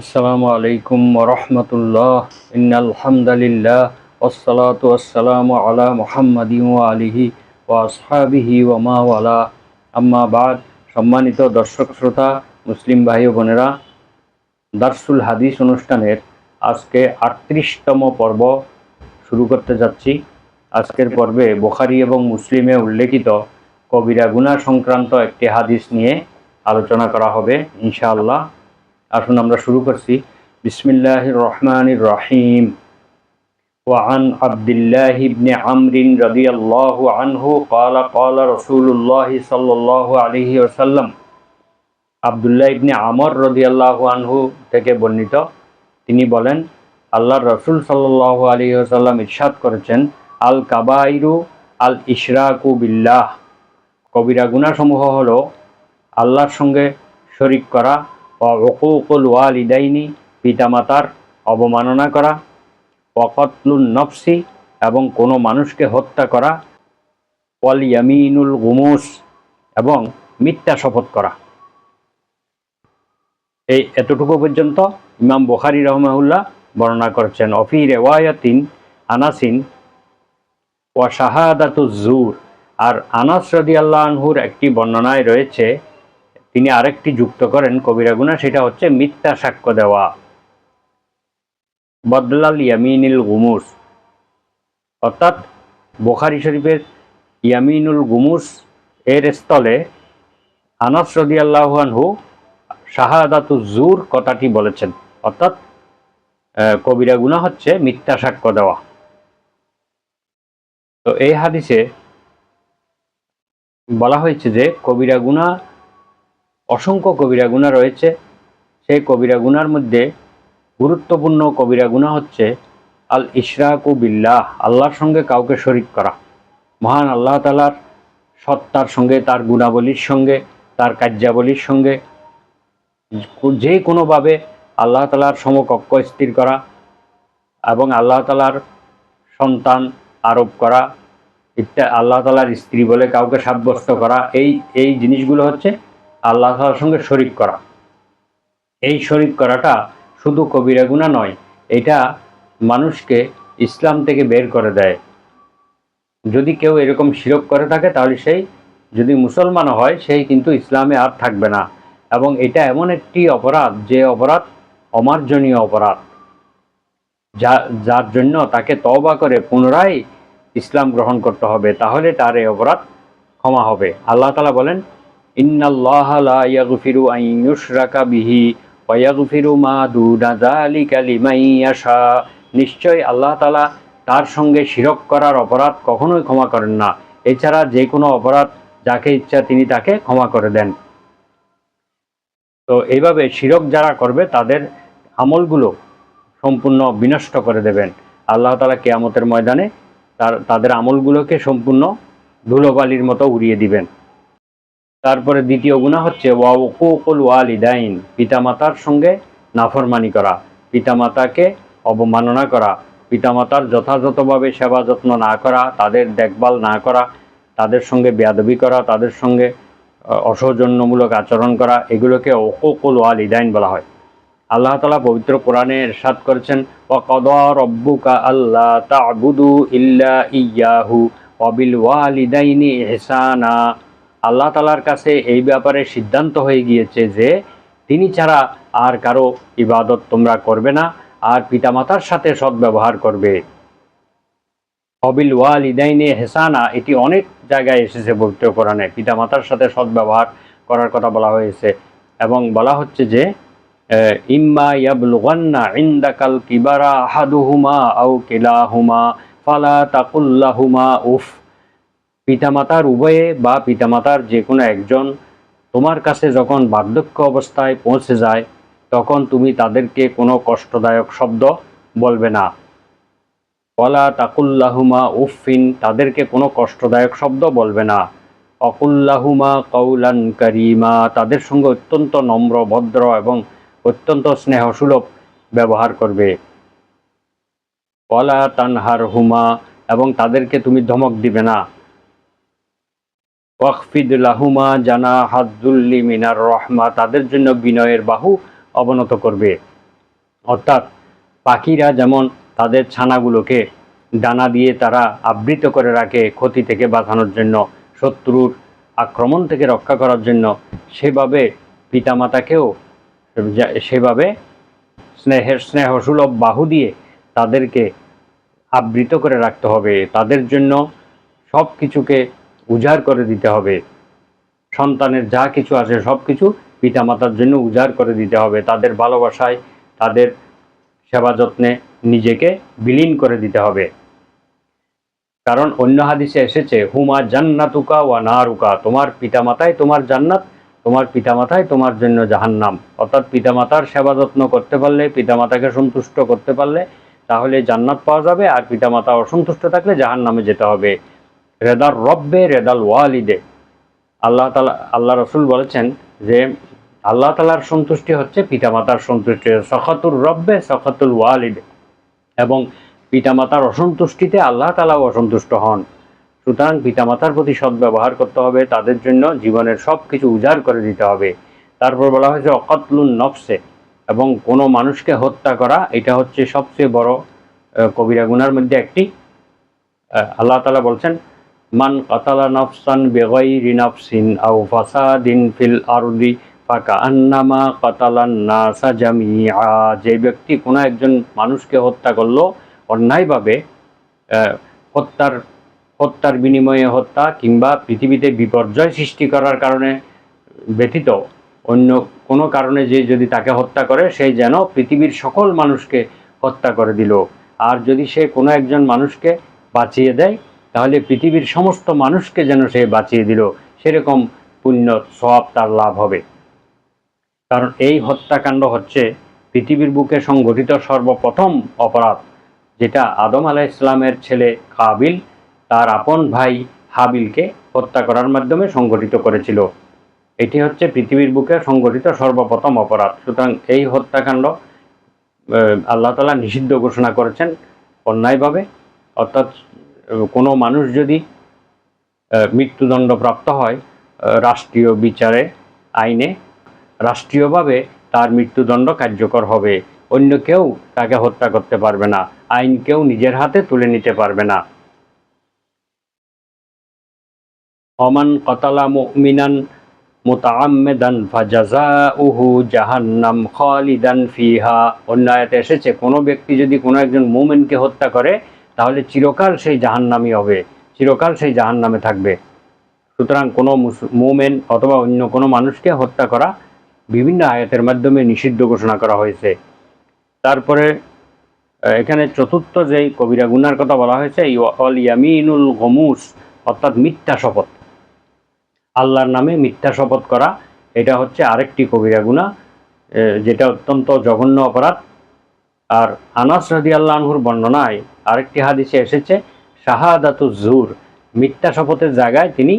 আসসালামু আলাইকুম ওরহমতুল্লাহ। ইন্নাল হামদালিল্লাহ ওয়াসসালাতু ওয়াসসালামু আলা মুহাম্মাদিন ওয়া আলিহি ওয়া আসহাবিহি ওয়া মা ওয়ালা, আম্মা বাদ। সম্মানিত দর্শক শ্রোতা, মুসলিম ভাই ও বোনেরা, দারসুল হাদিস অনুষ্ঠানের আজকে ৩৮তম পর্ব শুরু করতে যাচ্ছি। আজকের পর্বে বুখারী এবং মুসলিমে উল্লেখিত কবিরা গুনাহ সংক্রান্ত একটি হাদিস নিয়ে আলোচনা করা হবে ইনশাআল্লাহ। আসুন আমরা শুরু করছি। বিসমিল্লাহির রহমানির রহিম। ওয়ান আব্দুল্লাহ ইবনে আমরিন রাদিয়াল্লাহু আনহু ক্বালা ক্বালা রাসূলুল্লাহ সাল্লাল্লাহু আলাইহি ওয়াসাল্লাম। আব্দুল্লাহ ইবনে আমর রাদিয়াল্লাহু আনহু থেকে বর্ণিত, তিনি বলেন, আল্লাহর রাসূল সাল্লাল্লাহু আলাইহি ওয়াসাল্লাম ইরশাদ করেছেন, আল কাবাইরু আল ইশরাকু বিল্লাহ। কবিরা গুনাহসমূহ হলো আল্লাহর সঙ্গে শরিক করা, উকুকুল ওয়ালিদাইনি, পিতামাতার অবমাননা করা, ওয়াকাতলুন নফসি, এবং কোনো মানুষকে হত্যা করা, ওয়াল ইয়ামিনুল গুমুস, এবং মিথ্যা শপথ করা। এই এতটুকু পর্যন্ত ইমাম বুখারী রাহিমাহুল্লাহ বর্ণনা করেছেন। অফি রিওয়ায়াতিন আনাসিন ওয়া শাহাদাতুজ জুর। আর আনাস রাদিয়াল্লাহু আনহুর একটি বর্ণনায় রয়েছে, তিনি আরেকটি যুক্ত করেন কবিরা গুনাহ, সেটা হচ্ছে মিথ্যা সাক্ষ্য দেওয়া। বদলাল ইয়ামিনুল গুমুস, অর্থাৎ বুখারী শরীফের ইয়ামিনুল গুমুস এর স্থলে আনাস রাদিয়াল্লাহু আনহু শাহাদাতুজ জুর কথাটি বলেছেন, অর্থাৎ কবিরা গুনাহ হচ্ছে মিথ্যা সাক্ষ্য দেওয়া। তো এই হাদিসে বলা হয়েছে যে কবিরা গুনাহ, অসংখ্য কবিরা গুনাহ রয়েছে। সেই কবিরা গুনাহর মধ্যে গুরুত্বপূর্ণ কবিরা গুনাহ হচ্ছে আল ইশরাকু বিল্লাহ, আল্লাহর সঙ্গে কাউকে শরিক করা। মহান আল্লাহ তাআলার সত্তার সঙ্গে, তার গুণাবলীর সঙ্গে, তার কার্যাবলীর সঙ্গে যে কোনোভাবে আল্লাহ তাআলার সমকক্ষ স্থির করা এবং আল্লাহ তাআলার সন্তান আরোপ করা, আল্লাহ তাআলার স্ত্রী বলে কাউকে সাব্যস্ত করা, এই জিনিসগুলো হচ্ছে আল্লাহ তাআলার সঙ্গে শরিক করা। এই শরিক করাটা শুধু কবিরা গুনাহ নয়, এটা মানুষকে ইসলাম থেকে বের করে দেয়। যদি কেউ এরকম শিরক করে থাকে, তাহলে সেই যদি মুসলমান হয়, সেই কিন্তু ইসলামে আর থাকবে না। এবং এটা এমন একটি অপরাধ, যে অপরাধ অমার্জনীয় অপরাধ, যার জন্য তাকে তওবা করে পুনরায় ইসলাম গ্রহণ করতে হবে, তাহলে তার এই অপরাধ ক্ষমা হবে। আল্লাহ তাআলা বলেন, ইন্নাল্লাহা লা ইয়াগফিরু আন ইউশরাকা বিহি ওয়া ইয়াগফিরু মা দুনা যালিকা লিমান ইয়াশা। নিশ্চয় আল্লাহ তাআলা তার সঙ্গে শিরক করার অপরাধ কখনোই ক্ষমা করেন না। এছাড়া যে কোনো অপরাধ যাকে ইচ্ছা তিনি তাকে ক্ষমা করে দেন। তো এইভাবে শিরক যারা করবে, তাদের আমলগুলো সম্পূর্ণ বিনষ্ট করে দেবেন আল্লাহ তাআলা। কিয়ামতের ময়দানে তাদের আমলগুলোকে সম্পূর্ণ ধুলোবালির মতো উড়িয়ে দিবেন। তারপরে দ্বিতীয় গুনাহ হচ্ছে ওয়া উকুকুল ওয়ালিদাইন, পিতামাতার সঙ্গে নাফরমানি করা, পিতামাতাকে অবমাননা করা, পিতামাতার যথাযথভাবে সেবা যত্ন না করা, তাদের দেখভাল না করা, তাদের সঙ্গে বেয়াদবি করা, তাদের সঙ্গে অসৌজন্যমূলক আচরণ করা, এগুলোকে উকুকুল ওয়ালিদাইন বলা হয়। আল্লাহ তাআলা পবিত্র কোরআনে ইরশাদ করেছেন, ওয়া কাদা রাব্বুকা আল্লা তা'বুদু ইল্লা ইয়্যাহু ওয়া বিল ওয়ালিদাইনি ইহসানা। আল্লাহ তাআলার কাছে এই ব্যাপারে সিদ্ধান্ত হয়ে গিয়েছে যে তিনি ছাড়া আর কারো ইবাদত তোমরা করবে না, আর পিতামাতার সাথে সদ্ব্যবহার করবে। ওয়াবিল ওয়ালিদাইনি ইহসানা, এটি অনেক জায়গায় এসেছে পবিত্র কোরআনে, পিতামাতার সাথে সদ্ব্যবহার করার কথা বলা হয়েছে। এবং বলা হচ্ছে যে ইম্মা ইয়াবলুগান্না ইনদাকাল কিবারা আহাদুহুমা আও কিলাহুমা ফালা তাকুল লাহুমা উফ। পিতামাতার উভয়ে বা পিতামাতার যে কোনো একজন তোমার কাছে যখন বার্ধক্য অবস্থায় পৌঁছে যায়, তখন তুমি তাদেরকে কোনো কষ্টদায়ক শব্দ বলবে না। ওয়ালা তাকুল লাহুমা উফিন, তাদেরকে কোনো কষ্টদায়ক শব্দ বলবে না। অকুল্লাহুমা কওলান কারীমা, তাদের সঙ্গে অত্যন্ত নম্র, ভদ্র এবং অত্যন্ত স্নেহসুলভ ব্যবহার করবে। ওয়ালা তানহারহুমা, এবং তাদেরকে তুমি ধমক দিবে না। ওয়াখফিদ লাহুমা জানাহায যুল্লি মিনার রাহমা, তাদের জন্য বিনয়ের বাহু অবনত করবে। অর্থাৎ পাখিরা যেমন তাদের ছানাগুলোকে ডানা দিয়ে তারা আবৃত করে রাখে ক্ষতি থেকে বাঁচানোর জন্য, শত্রুর আক্রমণ থেকে রক্ষা করার জন্য, সেভাবে পিতামাতাকেও সেভাবে স্নেহসুলভ বাহু দিয়ে তাদেরকে আবৃত করে রাখতে হবে। তাদের জন্য সব কিছুকে উজাড় করে দিতে হবে। সন্তানের যা কিছু আছে সব কিছু পিতামাতার জন্য উজাড় করে দিতে হবে। তাদের ভালোবাসায়, তাদের সেবা যত্নে নিজেকে বিলীন করে দিতে হবে। কারণ অন্য হাদিসে এসেছে, হুমা জান্নাতুকা ওয়া নারুকা, তোমার পিতামাতাই তোমার জান্নাত, তোমার পিতামাতাই তোমার জন্য জাহান্নাম। অর্থাৎ পিতামাতার সেবা যত্ন করতে পারলে, পিতামাতাকে সন্তুষ্ট করতে পারলে তাহলে জান্নাত পাওয়া যাবে, আর পিতামাতা অসন্তুষ্ট থাকলে জাহান্নামে যেতে হবে। রেদার রব্বে রেদাল ওয়ালিদে, আল্লাহ রসুল বলেছেন যে আল্লাহ তালার সন্তুষ্টি হচ্ছে পিতামাতার সন্তুষ্টি, সখাতুর রব্বে সখাতুল ওয়ালিদে, এবং পিতামাতার অসন্তুষ্টিতে আল্লাহ তালাও অসন্তুষ্ট হন। সুতরাং পিতামাতার প্রতি সদ্ব্যবহার করতে হবে, তাদের জন্য জীবনের সব কিছু উজাড় করে দিতে হবে। তারপর বলা হয়েছে অকাতলুন নফসে, এবং কোনো মানুষকে হত্যা করা এটা হচ্ছে সবচেয়ে বড় কবিরা গুনার মধ্যে একটি। আল্লাহ তাআলা বলছেন, মান কাতালা নফসান বিগাইরি নাফসিন আও ফাসাদিন ফিল আরদি ফাকান্নামা কাতালান নাসা জামিআ, যে ব্যক্তি কোনো একজন মানুষকে হত্যা করলো অন্যায়ভাবে, হত্যার বিনিময়ে হত্যা কিংবা পৃথিবীতে বিপর্যয় সৃষ্টি করার কারণে ব্যতীত অন্য কোনো কারণে যে যদি তাকে হত্যা করে, সে যেন পৃথিবীর সকল মানুষকে হত্যা করে দিল। আর যদি সে কোনো একজন মানুষকে বাঁচিয়ে দেয় তাহলে পৃথিবীর সমস্ত মানুষকে যেন সে বাঁচিয়ে দিল, সেরকম পুণ্য সওয়াব তার লাভ হবে। কারণ এই হত্যাকাণ্ড হচ্ছে পৃথিবীর বুকে সংঘটিত সর্বপ্রথম অপরাধ, যেটা আদম আলাইহিস সালামের ছেলে কাবিল তার আপন ভাই হাবিলকে হত্যা করার মাধ্যমে সংঘটিত করেছিল। এটি হচ্ছে পৃথিবীর বুকে সংঘটিত সর্বপ্রথম অপরাধ। সুতরাং এই হত্যাকাণ্ড আল্লাহ তাআলা নিষিদ্ধ ঘোষণা করেছেন অন্যায়ভাবে। অর্থাৎ কোনো মানুষ যদি মৃত্যুদণ্ডপ্রাপ্ত হয়, রাষ্ট্রীয় বিচারে আইনে রাষ্ট্রীয়ভাবে তার মৃত্যুদণ্ড কার্যকর হবে, অন্য কেউ তাকে হত্যা করতে পারবে না, আইন কেউ নিজের হাতে তুলে নিতে পারবে না। ওমান কাতালা মুমিনান মুতাআম্মিদান ফাজাযাউহু জাহান্নাম খালিদান ফিহা, অন্য আয়াতে এসেছে কোনো ব্যক্তি যদি কোনো একজন মুমিনকে হত্যা করে তাহলে চিরকাল সেই জাহান্নামী হবে, চিরকাল সেই জাহান্নামে থাকবে। সুতরাং কোনো মুমিন অথবা অন্য কোনো মানুষকে হত্যা করা বিভিন্ন আয়াতের মাধ্যমে নিষিদ্ধ ঘোষণা করা হয়েছে। তারপরে এখানে চতুর্থ যেই কবিরা গুনার কথা বলা হয়েছে, অল ইয়ামিনুল গমুস, অর্থাৎ মিথ্যা শপথ, আল্লাহর নামে মিথ্যা শপথ করা, এটা হচ্ছে আরেকটি কবিরা গুনাহ, যেটা অত্যন্ত জঘন্য অপরাধ। আর আনাস রাদিয়াল্লাহু আনহুর বর্ণনায় আরেকটি হাদিসে এসেছে শাহাদাতুজ জুর, মিথ্যা শপথের জায়গায় তিনি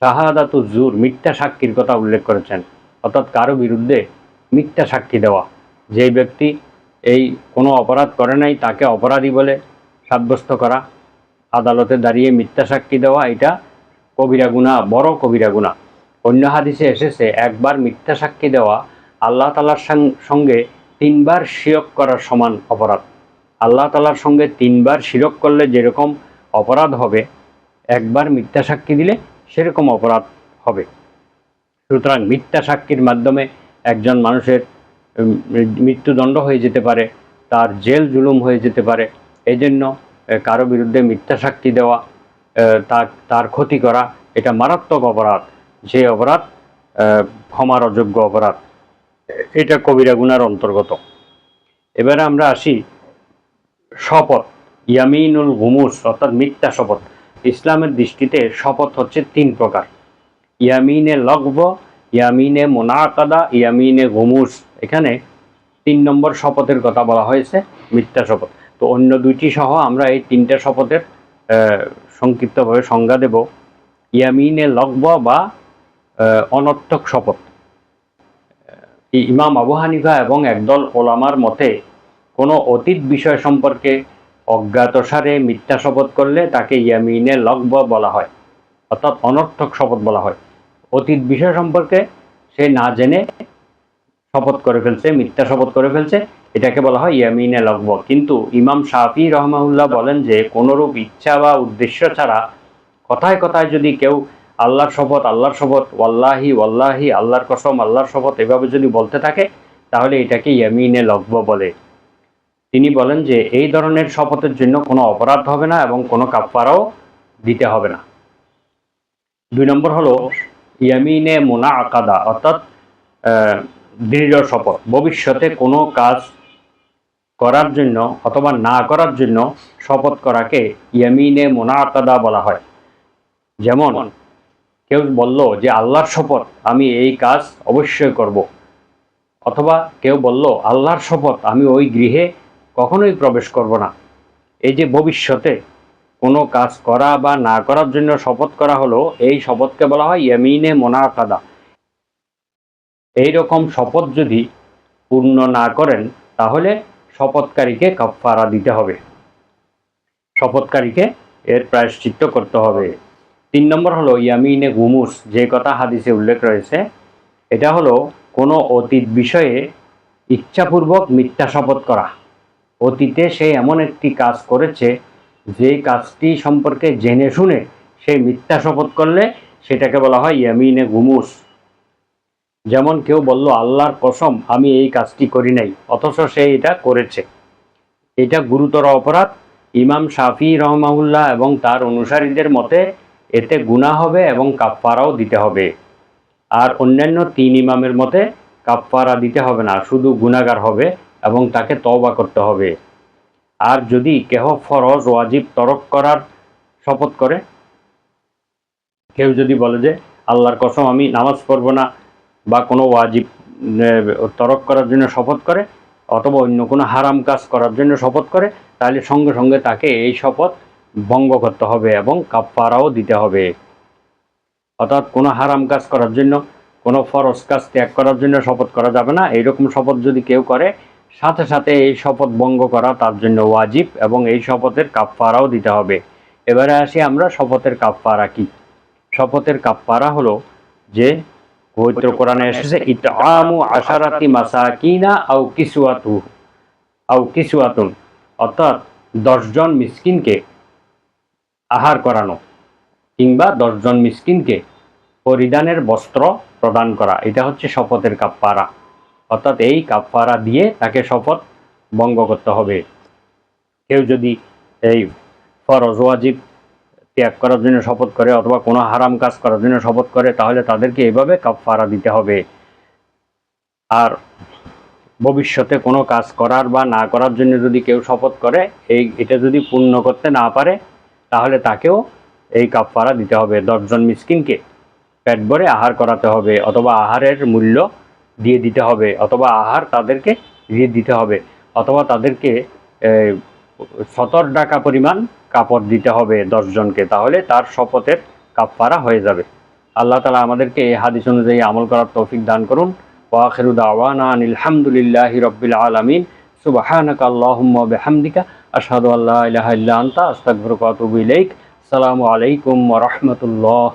শাহাদাতুজ জুর, মিথ্যা সাক্ষীর কথা উল্লেখ করেছেন। অর্থাৎ কারো বিরুদ্ধে মিথ্যা সাক্ষী দেওয়া, যেই ব্যক্তি এই কোনো অপরাধ করে নাই তাকে অপরাধী বলে সাব্যস্ত করা, আদালতে দাঁড়িয়ে মিথ্যা সাক্ষী দেওয়া, এটা কবিরা গুনাহ, বড় কবিরা গুনাহ। অন্য হাদিসে এসেছে একবার মিথ্যা সাক্ষী দেওয়া আল্লাহ তাআলার সঙ্গে 3 বার শিরক করার সমান অপরাধ। আল্লাহ তাআলার সঙ্গে 3 বার শিরক করলে যেরকম অপরাধ হবে, একবার মিথ্যা সাক্ষী দিলে সেরকম অপরাধ হবে। সুতরাং মিথ্যা সাক্ষীর মাধ্যমে একজন মানুষের মৃত্যুদণ্ড হয়ে যেতে পারে, তার জেল জুলুম হয়ে যেতে পারে। এই জন্য কারো বিরুদ্ধে মিথ্যা সাক্ষী দেওয়া, তার ক্ষতি করা, এটা মারাত্মক অপরাধ, যে অপরাধ ক্ষমার অযোগ্য অপরাধ, এটা কবিরা গুনার অন্তর্গত। এবারে আমরা আসি শপথ, ইয়ামিনুল গুমুস, অর্থাৎ মিথ্যা শপথ। ইসলামের দৃষ্টিতে শপথ হচ্ছে 3 প্রকার, ইয়ামিনে লগব, ইয়ামিনে মুনাকাদা, ইয়ামিনে গুমুস। এখানে 3 নম্বর শপথের কথা বলা হয়েছে, মিথ্যা শপথ। তো অন্য 2টি সহ আমরা এই 3টে শপথের সংক্ষিপ্তভাবে সংজ্ঞা দেব। ইয়ামিনে লগব বা অনর্থক শপথ। ইমাম আবু হানিফা এবং একদল ওলামার মতে কোনো অতীত বিষয় সম্পর্কে অজ্ঞাতসারে মিথ্যা শপথ করলে তাকে ইয়ামিনে লগব বলা হয়, অর্থাৎ অনর্থক শপথ বলা হয়। অতীত বিষয় সম্পর্কে সে না জেনে শপথ করে ফেলছে, মিথ্যা শপথ করে ফেলছে, এটাকে বলা হয় ইয়ামিনে লগব। কিন্তু ইমাম শাফি রহমাহুল্লাহ বলেন যে কোনরূপ ইচ্ছা বা উদ্দেশ্য ছাড়া কথায় কথায় যদি কেউ আল্লাহর শপথ, আল্লাহর শপথ, ওয়াল্লাহি ওয়াল্লাহি, আল্লাহর কসম, আল্লাহর শপথ, এভাবে যদি বলতে থাকে তাহলে এটাকে ইয়ামিনে লগব বলে। তিনি বলেন যে এই ধরনের শপথের জন্য কোনো অপরাধ হবে না এবং কোনো কাফফারাও দিতে হবে না। 2 নম্বর হলো ইয়ামিনে মুনাআকাদা, অর্থাৎ দৃঢ় শপথ। ভবিষ্যতে কোনো কাজ করার জন্য অথবা না করার জন্য শপথ করাকে ইয়ামিনে মুনাআকাদা বলা হয়। যেমন কেউ বলল যে আল্লাহর শপথ আমি এই কাজ অবশ্যই করব, অথবা কেউ বলল আল্লাহর শপথ আমি ওই গৃহে কখনোই প্রবেশ করব না। এই যে ভবিষ্যতে কোনো কাজ করা বা না করার জন্য শপথ করা হলো, এই শপথকে বলা হয় ইয়ামিনে মুনাআকাদা। এই রকম শপথ যদি পূর্ণ না করেন তাহলে শপথকারীকে কাফফারা দিতে হবে, শপথকারীকে এর প্রায়শ্চিত্ত করতে হবে। 3 নম্বর হলো ইয়ামিনে গুমুস, যে কথা হাদিসে উল্লেখ রয়েছে। এটা হলো কোনো অতীত বিষয়ে ইচ্ছাপূর্বক মিথ্যা শপথ করা। অতীতে সে এমন একটি কাজ করেছে যে কাজটি সম্পর্কে জেনে শুনে সে মিথ্যা শপথ করলে সেটাকে বলা হয় ইয়ামিনে গুমুস। যেমন কেউ বলল আল্লাহর কসম আমি এই কাজটি করি নাই, অথচ সে এটা করেছে। এটা গুরুতর অপরাধ। ইমাম শাফি রহমাহুল্লাহ এবং তার অনুসারীদের মতে এতে গুনাহ হবে এবং কাফফারাও দিতে হবে। আর অন্যান্য 3 ইমামের মতে কাফফারা দিতে হবে না, শুধু গুনাহগার হবে এবং তাকে তওবা করতে হবে। আর যদি কেহ ফরজ ওয়াজিব তরক করার শপথ করে, কেউ যদি বলে যে আল্লাহর কসম আমি নামাজ পড়ব না, বা কোনো ওয়াজিব তরক করার জন্য শপথ করে, অথবা অন্য কোনো হারাম কাজ করার জন্য শপথ করে, তাহলে সঙ্গে সঙ্গে তাকে এই শপথ ভঙ্গ করতে হবে এবং কাফফারাও দিতে হবে। অর্থাৎ কোনো হারাম কাজ করার জন্য, কোনো ফরজ কাজ ত্যাগ করার জন্য শপথ করা যাবে না। এইরকম শপথ যদি কেউ করে, সাথে সাথে এই শপথ ভঙ্গ করা তার জন্য ওয়াজিব এবং এই শপথের কাফফারাও দিতে হবে। এবারে আসি আমরা শপথের কাফফারা কি। শপথের কাফফারা হলো যে পবিত্র কোরআনে এসেছে ইতআমু আশারাতি মাসাকিনা আও কিসওয়াতুন, অর্থাৎ 10 জন মিসকিনকে আহার করানো কিংবা 10 জন মিসকিনকে পরিধানের বস্ত্র প্রদান করা, এটা হচ্ছে শপথের কাফফারা। অর্থাৎ এই কাফফারা দিয়ে তাকে শপথ ভঙ্গ করতে হবে। কেউ যদি এই ফরজ ওয়াজিব ত্যাগ করার জন্য শপথ করে অথবা কোনো হারাম কাজ করার জন্য শপথ করে, তাহলে তাদেরকে এইভাবে কাফফারা দিতে হবে। আর ভবিষ্যতে কোনো কাজ করার বা না করার জন্য যদি কেউ শপথ করে, এটা যদি পূর্ণ করতে না পারে তাহলে তাকেও এই কাফফারা দিতে হবে। 10 জন মিসকিনকে পেট ভরে আহার করাতে হবে, অথবা আহারের মূল্য দিয়ে দিতে হবে, অথবা আহার তাদেরকে দিয়ে দিতে হবে, অথবা তাদেরকে 70 টাকা পরিমাণ কাপড় দিতে হবে 10 জনকে, তাহলে তার শপথের কাফফারা হয়ে যাবে। আল্লাহ তাআলা আমাদেরকে এই হাদিস অনুযায়ী আমল করার তৌফিক দান করুন। ওয়া আখিরু দাওয়ানা আনিল হামদুলিল্লাহি রাব্বিল আলামিন। সুবহানাকা আল্লাহুম্মা ওয়া বিহামদিকা আশহাদু আল্লা ইলাহা ইল্লা আনতা আস্তাগফিরুকা ওয়া আতুবু ইলাইক। আসসালামু আলাইকুম ওয়া রাহমাতুল্লাহ।